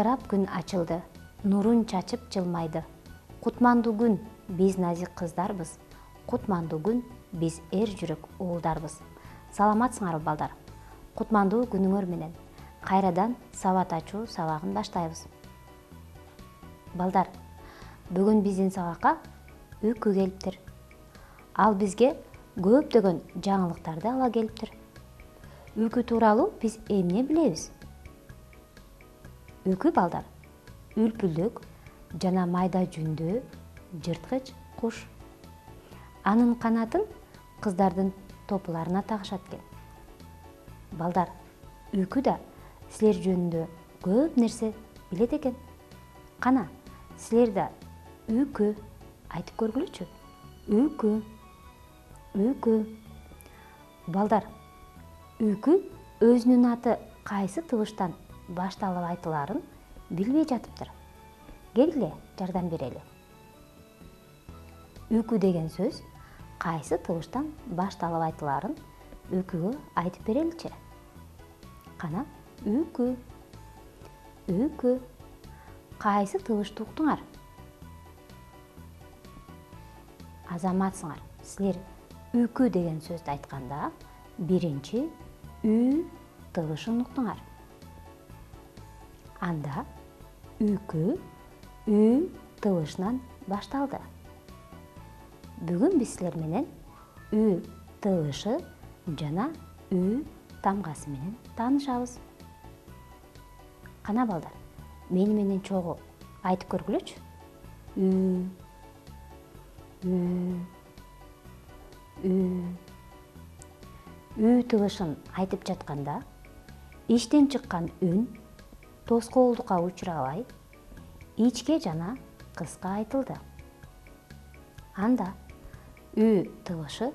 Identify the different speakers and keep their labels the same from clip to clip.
Speaker 1: Жалтырап күн ачылды, нурун чачып жылмайды. Кутмандуу күн, биз назик кыздарбыз. Кутмандуу күн, биз эр жүрөк уулдарбыз. Саламатсыңарбы балдар? Кутмандуу күнүңөр менен кайрадан сабат ачуу сабагын баштайбыз. Балдар, бүгүн биздин сабакка үкү келиптир. Ал бизге көптөгөн жаңылыктарды ала келиптир. Үкү тууралуу биз эмне билебиз? Үкү балдар, үлпүлдүк жана майда жүндүү жырткыч куш. Анын канатын кыздардын топуларына тагышат экен. Балдар, үкү да силер жөнүндө көп нерсе билет экен. Кана, силер да үкү айтып көргүлөчү. Үкү. Үкү. Балдар, үкү өзүнүн аты кайсы тыбыштан башталып айтыларын билбей жатыптыр. Келгиле, жардам берели. Үкү деген сөз кайсы тыбыштан башталып айтыларын үкүгө айтып береличи. Кана, үкү. Үкү. Кайсы тыбышты уктуңар? Азаматсыңар. Силер үкү деген сөздү айтканда биринчи үй тыбышын уктуңар. Анда үкү үй тыбышынан башталды. Бүгүн биз силер менен үй тыбышы жана үй тамгасы менен таанышабыз. Кана балдар, мени менен чогуу айтып көргүлөчү. Үй. Үй. Үй. Үй тыбышын айтып жатканда иштен чыккан үн тоскоолдукка учурабай, ичке жана кыска айтылды. Анда үй тыбышы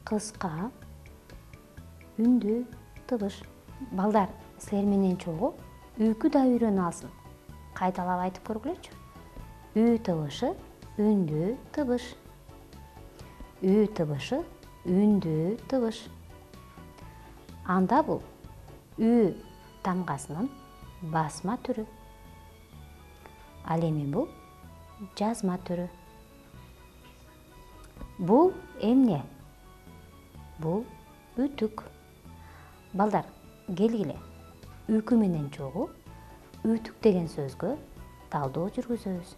Speaker 1: кыска, үндүү тыбыш. Балдар, силер менен чогуу үкү да үйрөнүп алсын. Кайталап айтып көргүлөчү. Үй тыбышы үндүү тыбыш. Үй тыбышы үндүү тыбыш. Анда бул үй тамгасынын басма түрү. Ал эми бул жазма түрү. Бул эмне? Бул үтүк. Балдар, келгиле, үкү менен чогуу үтүк деген сөзгө талдоо жүргүзөбүз.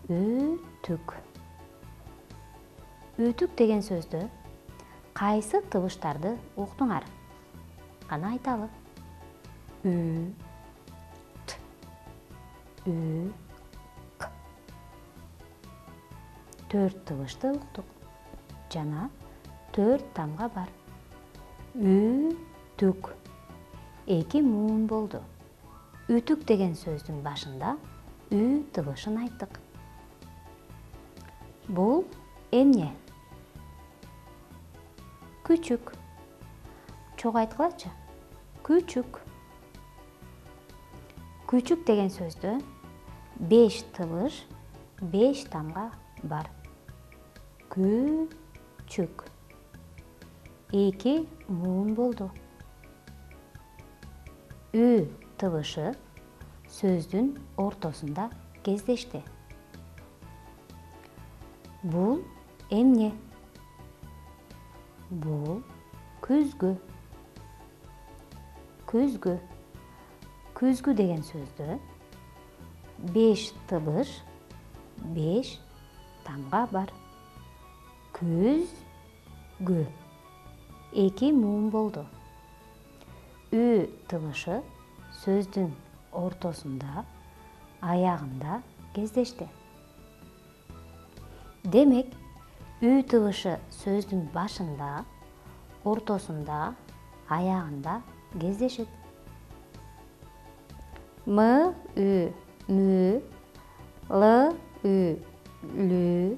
Speaker 1: Үтүк. Үтүк деген сөздө кайсы тыбыштарды уктуңар? Кана айталы. Ü, t, ü, k. 4 тыбышты уктук. Жана 4 тамга бар. Үтүк. 2 муун болду. Үтүк деген сөздүн башында ü тыбышын айттык. Бул эмне? Күчүк. Чогуу айткылачы. Күчүк. Күчүк деген сөздө 5 тыбыш, 5 тамга бар. Күчүк. 2 муун болду. Ü тыбышы сөздүн ортосунда кездешти. Бул эмне? Бул күзгү. Күзгү. Күзгү деген сөздө 5 тыбыш, 5 тамга бар. Күзгү. 2 муун болду. Ü тыбышы сөздүн ортосунда, аягында кездешти. Демек, ü тыбышы сөздүн башында, ортосунда, аягында кездешет. М, ü, мү, л, ü, лү,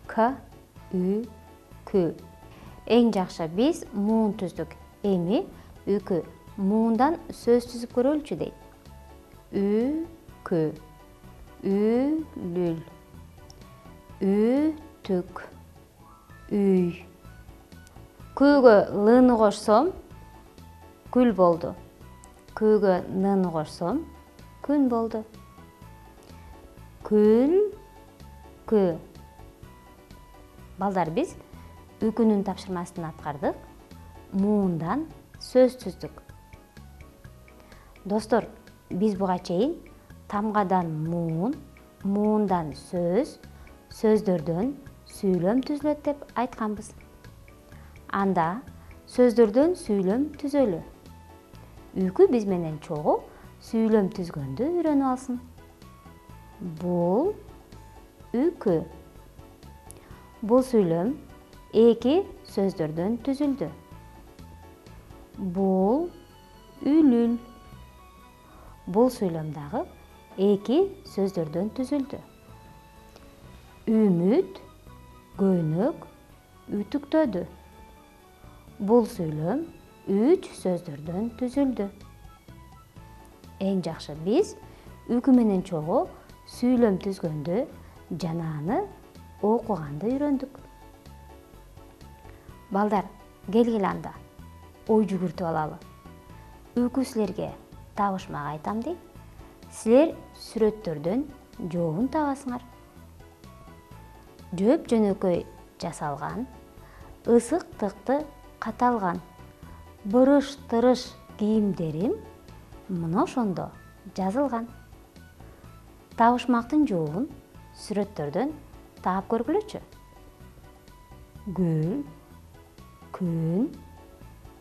Speaker 1: к, ü, кү. Эң жакшы биз муун түздүк. Эми үкү муундан сөз түзүп көрөлүчү дейт. Үкү, үлүл, үтүк, үй. Күгө лыны кошсом, күл болду. Күгө ныны кошсом, күн болду. Күлкү. Балдар, биз үкүнүн тапшырмасын аткардык. Муундан сөз түздүк. Достор, биз буга чейин тамгадан муун, муундан сөз, сөздөрдөн сүйлөм түзүлөт деп айтканбыз. Анда сөздөрдөн сүйлөм түзөлү. Үкү биз менен чогуу сүйлөм түзгөндү үйрөнүп алсын. Бул үкү. Бул сүйлөм эки сөздөрдөн түзүлдү. Бул үлүл. Бул сүйлөм дагы эки сөздөрдөн түзүлдү. Үмүт, көйнөк, үтүктөдү. Бул сүйлөм үч сөздөрдөн түзүлдү. Эң жакшы, биз үкү менен чогуу сүйлөм түзгөндү жана аны окуганды үйрөндүк. Балдар, келгиле анда ой жүгүртүп алалы. Үкү силерге табышмак айтам дейт. Силер сүрөттөрдөн жообун табасыңар. Жөп жөнөкөй жасалган, ысык тыкты каталган, бырыш-тырыш кийимдерим мына ошондо жазылган. Табышмактын жообун сүрөттөрдөн таап көргүлөчү. Гүл, күн,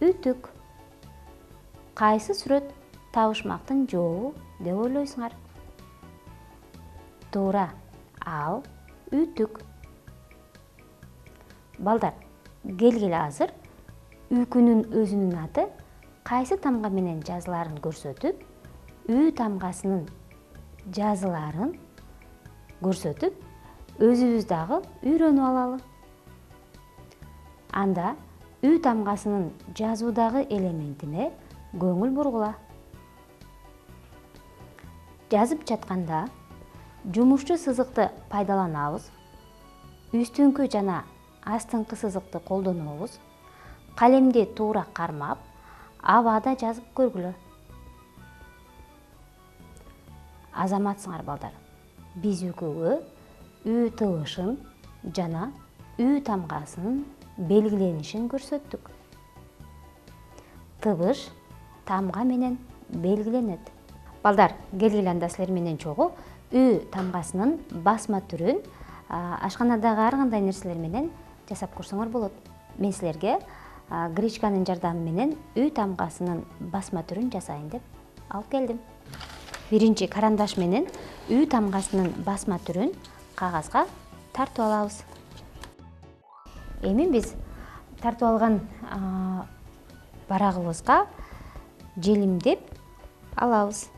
Speaker 1: үтүк. Кайсы сүрөт табышмактын жообу деп ойлойсуңар? Туура, ал үтүк. Балдар, келгиле азыр үкүнүн өзүнүн аты кайсы тамга менен жазыларын көрсөтүп, үй тамгасынын жазыларын көрсөтүп, өзүбүз дагы үйрөнүп алалы. Анда үй тамгасынын жазуудагы элементине көңүл бургула. Жазып жатканда жумушчу сызыкты пайдаланабыз. Үстүңкү жана астыңкы сызыкты колдонобуз. Калемди туура кармап, абада жазып көргүлө. Азаматсыңар балдар. Биз үкүгө үй тыгышын жана үй тамгасынын белгиленишин көрсөттүк. Тыбыш тамга менен белгиленет. Балдар, келгиле анда силер менен чогуу үй тамгасынын басма түрүн ашканадагы ар кандай нерселер менен жасап көрсөңөр болот. Мен силерге гречканын жардамы менен үй тамгасынын басма түрүн жасайын деп алып келдим. Биринчи карандаш менен үй тамгасынын басма түрүн кагазга тартып алабыз. Эми биз тартып алган барагыбызга желимдеп алабыз.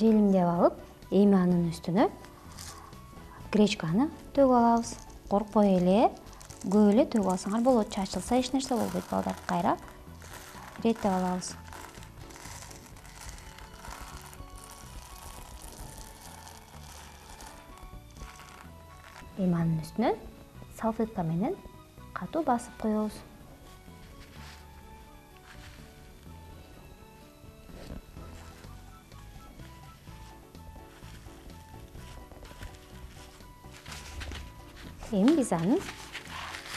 Speaker 1: Желимдеп алып, эми анын үстүнө гречканы төгүп алабыз. Коркпой эле, көп эле төгүп алсаңар болот. Чачылса эч нерсе болбойт балдар. Кайра иреттеп алабыз. Эми анын үстүнө салфетка менен катуу басып коебуз. Эми биз анын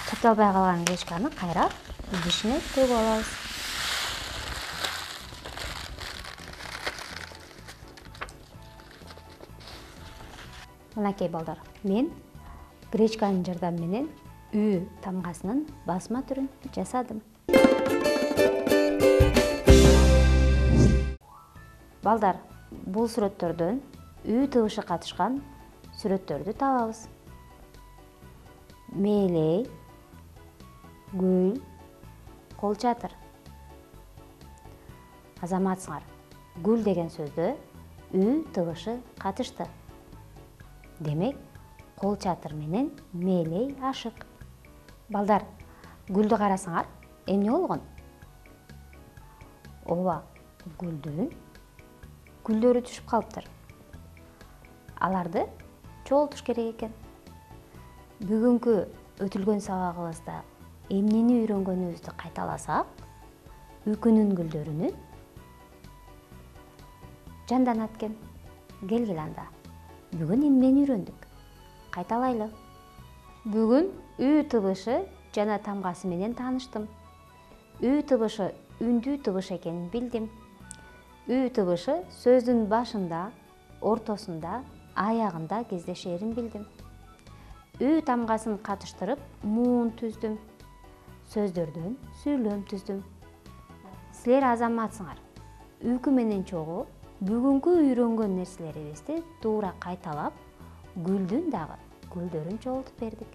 Speaker 1: чапталбай калган гречканы кайра идишине төгүп алабыз. Мынакей балдар, мен гречканын жардамы менен үй тамгасынын басма түрүн жасадым. Балдар, бул сүрөттөрдөн үй тыгышы катышкан сүрөттөрдү табабыз. Мээлей, гүл, кол чатыр. Азаматсыңар, гүл деген сөздө үй тыгышы катышты. Демек, кол чатыр менен мээлей ашык. Балдар, гүлдү карасаңар, эмне болгон? Ооба, гүлдүн гүлдөрү түшүп калыптыр. Аларды чогултуш керек экен. Бүгүнкү өтүлгөн сабагыбызда эмнени үйрөнгөнүбүздү кайталасак, үкүнүн гүлдөрүнүн жанданат экен. Келгиле анда. Бүгүн эмнени үйрөндүк? Кайталайлы. Бүгүн үй тыбышы жана тамгасы менен тааныштым. Үй тыбышы үндүү тыбыш экенин билдим. Үй тыбышы сөздүн башында, ортосунда, аягында кездешерин билдим. Үй тамгасын катыштырып муун түздүм. Сөздөрдөн сүйлөм түздүм. Силер азаматсыңар. Үкү менен чогуу бүгүнкү үйрөнгөн нерселерибизди туура кайталап, гүлдүн дагы гүлдөрүн чогултуп бердик.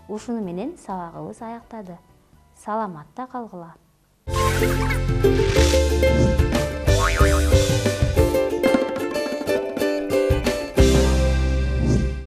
Speaker 1: Ушуну менен сабагыбыз аяктады. Саламатта калгыла.